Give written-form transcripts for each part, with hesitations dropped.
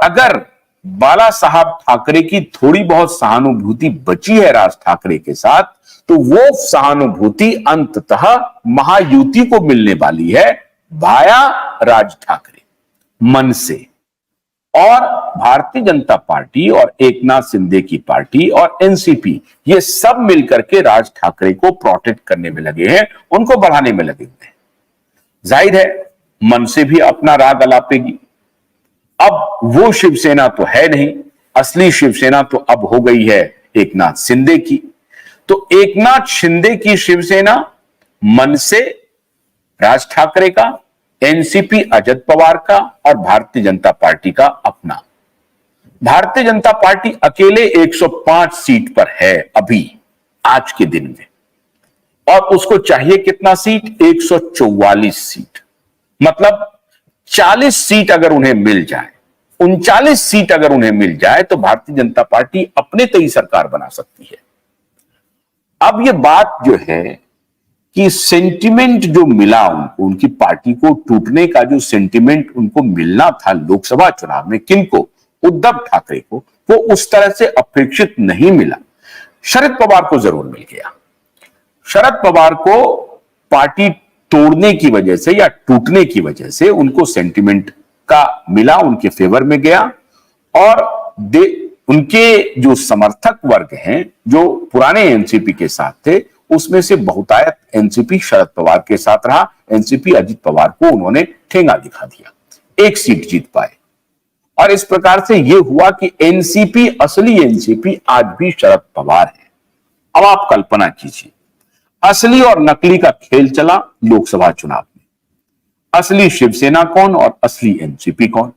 अगर बाला साहब ठाकरे की थोड़ी बहुत सहानुभूति बची है राज ठाकरे के साथ, तो वो सहानुभूति अंततः महायुति को मिलने वाली है भाया राज ठाकरे मन से। और भारतीय जनता पार्टी और एकनाथ शिंदे की पार्टी और एनसीपी, ये सब मिलकर के राज ठाकरे को प्रोटेक्ट करने में लगे हैं, उनको बढ़ाने में लगे हुए हैं। जाहिर है मन से भी अपना राग अलापेगी। अब वो शिवसेना तो है नहीं, असली शिवसेना तो अब हो गई है एकनाथ शिंदे की। तो एकनाथ शिंदे की शिवसेना मन से राज ठाकरे का, एनसीपी अजित पवार का और भारतीय जनता पार्टी का अपना। भारतीय जनता पार्टी अकेले 105 सीट पर है अभी आज के दिन में, और उसको चाहिए कितना सीट? 144 सीट। मतलब 40 सीट अगर उन्हें मिल जाए, 39 सीट अगर उन्हें मिल जाए, तो भारतीय जनता पार्टी अपने तय सरकार बना सकती है। अब यह बात जो है कि सेंटिमेंट जो मिला उनको, उनकी पार्टी को टूटने का जो सेंटिमेंट उनको मिलना था लोकसभा चुनाव में, किनको? उद्धव ठाकरे को, वो उस तरह से अपेक्षित नहीं मिला। शरद पवार को जरूर मिल गया। शरद पवार को पार्टी तोड़ने की वजह से या टूटने की वजह से उनको सेंटिमेंट का मिला, उनके फेवर में गया। और उनके जो समर्थक वर्ग हैं, जो पुराने एनसीपी के साथ थे, उसमें से बहुतायत एनसीपी शरद पवार के साथ रहा। एनसीपी अजित पवार को उन्होंने ठेंगा दिखा दिया, एक सीट जीत पाए। और इस प्रकार से यह हुआ कि एनसीपी, असली एनसीपी आज भी शरद पवार है। अब आप कल्पना कीजिए, असली और नकली का खेल चला लोकसभा चुनाव में। असली शिवसेना कौन और असली एनसीपी कौन?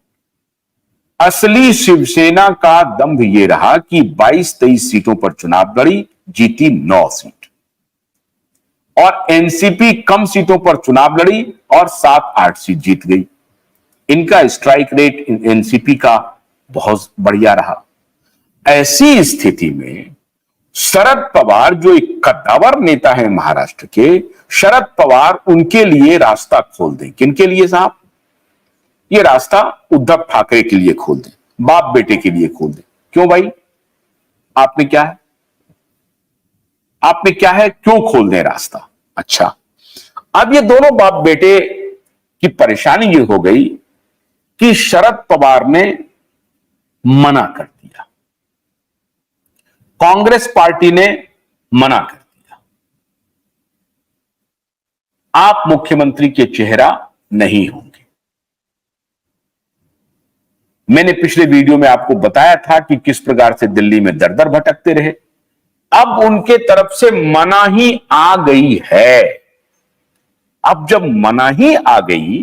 असली शिवसेना का दंभ यह रहा कि 22-23 सीटों पर चुनाव लड़ी, जीती 9 सीट। और एनसीपी कम सीटों पर चुनाव लड़ी और 7-8 सीट जीत गई। इनका स्ट्राइक रेट एनसीपी का बहुत बढ़िया रहा। ऐसी स्थिति में शरद पवार, जो एक कद्दावर नेता है महाराष्ट्र के, शरद पवार उनके लिए रास्ता खोल दें। किनके लिए साहब? ये रास्ता उद्धव ठाकरे के लिए खोल दें, बाप बेटे के लिए खोल दें। क्यों भाई? आपने क्या है? आपने क्या है? क्यों खोल दें रास्ता? अच्छा, अब ये दोनों बाप बेटे की परेशानी ये हो गई कि शरद पवार ने मना कर दिया, कांग्रेस पार्टी ने मना कर दिया, आप मुख्यमंत्री के चेहरा नहीं होंगे। मैंने पिछले वीडियो में आपको बताया था कि किस प्रकार से दिल्ली में दर दर भटकते रहे। अब उनके तरफ से मनाही आ गई है। अब जब मनाही आ गई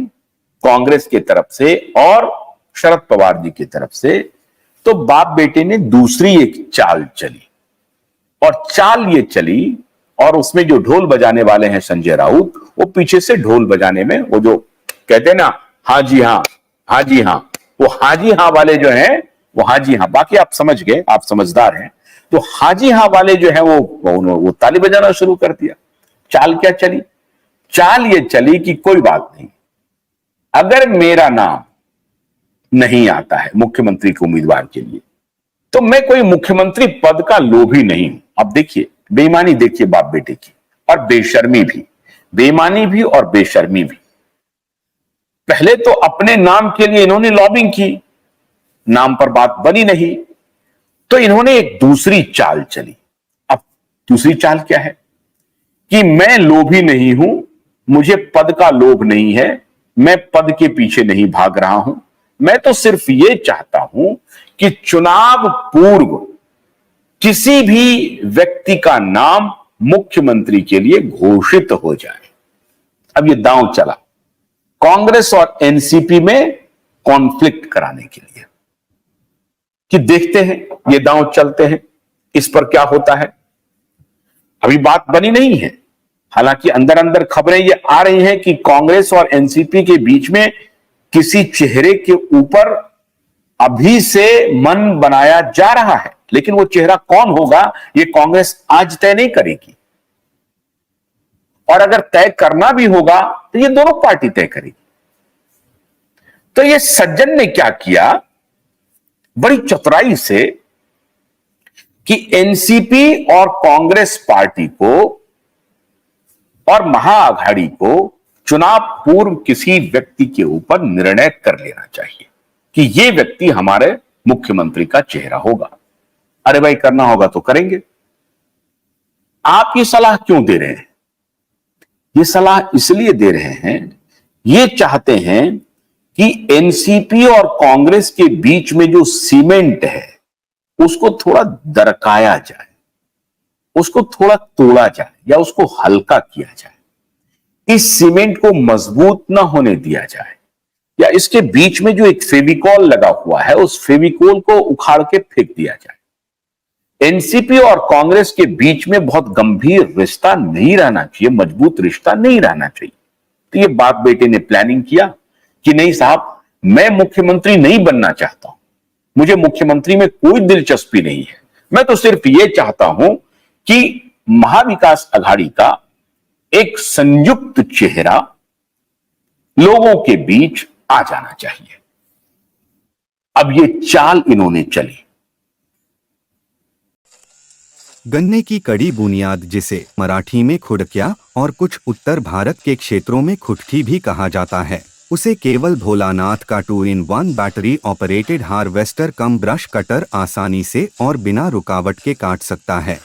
कांग्रेस की तरफ से और शरद पवार जी की तरफ से, तो बाप बेटे ने दूसरी एक चाल चली। और चाल ये चली, और उसमें जो ढोल बजाने वाले हैं संजय राउत, वो पीछे से ढोल बजाने में, वो जो कहते हैं ना हाँ जी हाँ, हाँ जी हाँ, वो हाँ जी हाँ वाले जो हैं, वो हाँ जी हाँ, बाकी आप समझ गए, आप समझदार हैं। तो हाँ जी हाँ वाले जो है वो ताली बजाना शुरू कर दिया। चाल क्या चली? चाल ये चली कि कोई बात नहीं, अगर मेरा नाम नहीं आता है मुख्यमंत्री के उम्मीदवार के लिए, तो मैं कोई मुख्यमंत्री पद का लोभी नहीं हूं। अब देखिए बेईमानी, देखिए बाप बेटे की, और बेशर्मी भी, बेईमानी भी और बेशर्मी भी। पहले तो अपने नाम के लिए इन्होंने लॉबिंग की, नाम पर बात बनी नहीं, तो इन्होंने एक दूसरी चाल चली। अब दूसरी चाल क्या है कि मैं लोभी नहीं हूं, मुझे पद का लोभ नहीं है, मैं पद के पीछे नहीं भाग रहा हूं, मैं तो सिर्फ ये चाहता हूं कि चुनाव पूर्व किसी भी व्यक्ति का नाम मुख्यमंत्री के लिए घोषित हो जाए। अब ये दांव चला कांग्रेस और एनसीपी में कॉन्फ्लिक्ट कराने के लिए कि देखते हैं ये दांव चलते हैं, इस पर क्या होता है। अभी बात बनी नहीं है, हालांकि अंदर अंदर खबरें ये आ रही हैं कि कांग्रेस और एनसीपी के बीच में किसी चेहरे के ऊपर अभी से मन बनाया जा रहा है, लेकिन वो चेहरा कौन होगा ये कांग्रेस आज तय नहीं करेगी। और अगर तय करना भी होगा तो ये दोनों पार्टी तय करेगी। तो ये सज्जन ने क्या किया बड़ी चतुराई से कि एनसीपी और कांग्रेस पार्टी को और महाअघाड़ी को चुनाव पूर्व किसी व्यक्ति के ऊपर निर्णय कर लेना चाहिए कि यह व्यक्ति हमारे मुख्यमंत्री का चेहरा होगा। अरे भाई, करना होगा तो करेंगे। आप ये सलाह क्यों दे रहे हैं? ये सलाह इसलिए दे रहे हैं, ये चाहते हैं कि एनसीपी और कांग्रेस के बीच में जो सीमेंट है उसको थोड़ा दरकाया जाए, उसको थोड़ा तोड़ा जाए या उसको हल्का किया जाए। इस सीमेंट को मजबूत ना होने दिया जाए, या इसके बीच में जो एक फेविकॉल लगा हुआ है उस फेविकॉल को उखाड़ के फेंक दिया जाए। एनसीपी और कांग्रेस के बीच में बहुत गंभीर रिश्ता नहीं रहना चाहिए, मजबूत रिश्ता नहीं रहना चाहिए। तो ये बाप बेटे ने प्लानिंग किया कि नहीं साहब, मैं मुख्यमंत्री नहीं बनना चाहता हूं, मुझे मुख्यमंत्री में कोई दिलचस्पी नहीं है, मैं तो सिर्फ ये चाहता हूं कि महाविकास अघाड़ी का एक संयुक्त चेहरा लोगों के बीच आ जाना चाहिए। अब ये चाल इन्होंने चली। गन्ने की कड़ी बुनियाद, जिसे मराठी में खुडक्या और कुछ उत्तर भारत के क्षेत्रों में खुटकी भी कहा जाता है, उसे केवल भोलानाथ का 2-in-1 बैटरी ऑपरेटेड हार्वेस्टर कम ब्रश कटर आसानी से और बिना रुकावट के काट सकता है।